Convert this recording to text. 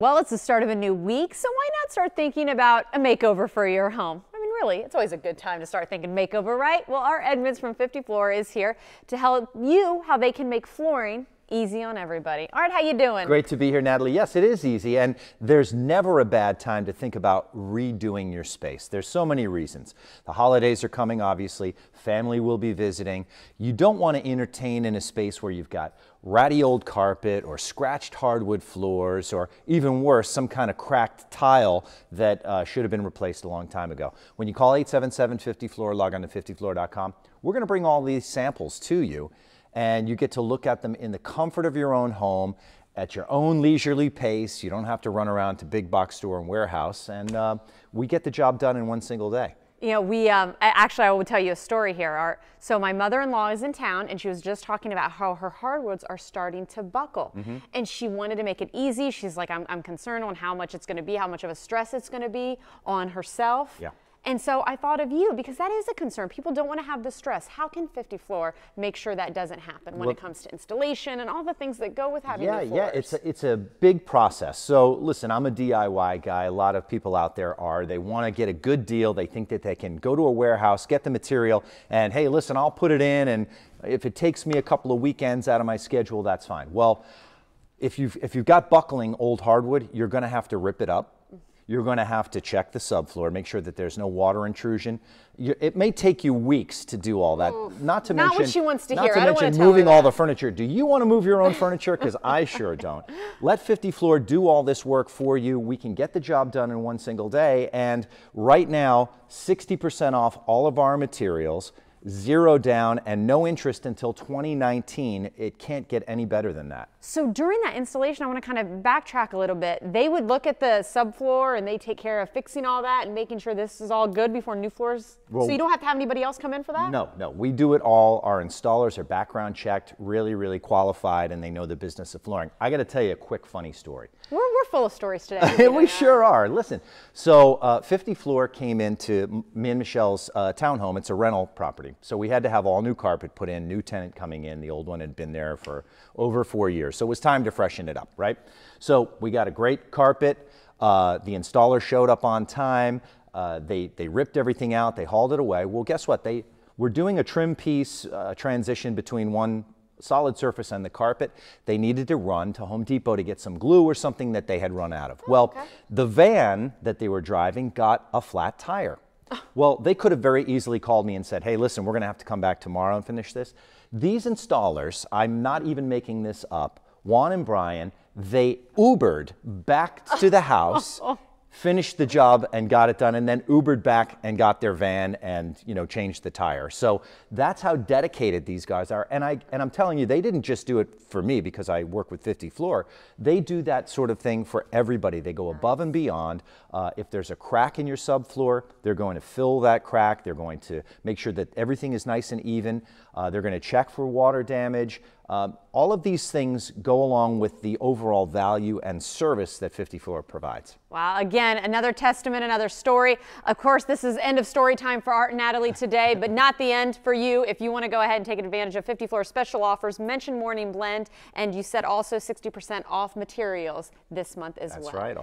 Well, it's the start of a new week, so why not start thinking about a makeover for your home? I mean, really, it's always a good time to start thinking makeover, right? Well, our Edmonds from 50 Floor is here to help you how they can make flooring easy on everybody. Art, how you doing? Great to be here, Natalie. Yes, it is easy, and there's never a bad time to think about redoing your space. There's so many reasons. The holidays are coming, obviously. Family will be visiting. You don't want to entertain in a space where you've got ratty old carpet or scratched hardwood floors, or even worse, some kind of cracked tile that should have been replaced a long time ago. When you call 877-50-FLOOR, log on to 50floor.com, we're going to bring all these samples to you, and you get to look at them in the comfort of your own home at your own leisurely pace. You don't have to run around to big box store and warehouse, and we get the job done in one single day. You know, actually, I will tell you a story here, Art. So my mother-in-law is in town, and she was just talking about how her hardwoods are starting to buckle. And she wanted to make it easy. She's like, I'm concerned on how much it's going to be, how much of a stress it's going to be on herself. Yeah. And so I thought of you, because that is a concern. People don't want to have the stress. How can 50 Floor make sure that doesn't happen when it comes to installation and all the things that go with having new floors? Yeah, it's a big process. So listen, I'm a DIY guy. A lot of people out there are. They want to get a good deal. They think that they can go to a warehouse, get the material, and hey, listen, I'll put it in, and if it takes me a couple of weekends out of my schedule, that's fine. Well, if you've got buckling old hardwood, you're going to have to rip it up. You're going to have to check the subfloor, make sure that there's no water intrusion. It may take you weeks to do all that. Not what she wants to hear. Not to mention moving all the furniture. Do you want to move your own furniture? Because I sure don't. Let 50 Floor do all this work for you. We can get the job done in one single day. And right now, 60% off all of our materials, 0 down, and no interest until 2019. It can't get any better than that. So during that installation, I want to kind of backtrack a little bit. They would look at the subfloor and they take care of fixing all that and making sure this is all good before new floors. So you don't have to have anybody else come in for that? No, we do it all. Our installers are background checked, really qualified, and they know the business of flooring. I got to tell you a quick funny story. We're full of stories today. We sure are. Listen, so 50 Floor came into me and Michelle's townhome. It's a rental property. So we had to have all new carpet put in, new tenant coming in. The old one had been there for over 4 years. So it was time to freshen it up, right? So we got a great carpet. The installer showed up on time. They ripped everything out. They hauled it away. Well, guess what? They were doing a trim piece transition between one solid surface and the carpet. They needed to run to Home Depot to get some glue or something that they had run out of. The van that they were driving got a flat tire. Well, they could have very easily called me and said, hey, listen, we're going to have to come back tomorrow and finish this. These installers, I'm not even making this up, Juan and Brian, they Ubered back to the house, finished the job and got it done, and then Ubered back and got their van and, you know, changed the tire. So that's how dedicated these guys are. And I'm telling you, they didn't just do it for me because I work with 50 Floor. They do that sort of thing for everybody. They go above and beyond. If there's a crack in your subfloor, they're going to fill that crack. They're going to make sure that everything is nice and even. They're going to check for water damage. All of these things go along with the overall value and service that 50 Floor provides. Wow, again, another testament, another story. Of course, this is end of story time for Art and Natalie today, but not the end for you. If you want to go ahead and take advantage of 50 Floor special offers, mention Morning Blend, and you said also 60% off materials this month as well. That's right.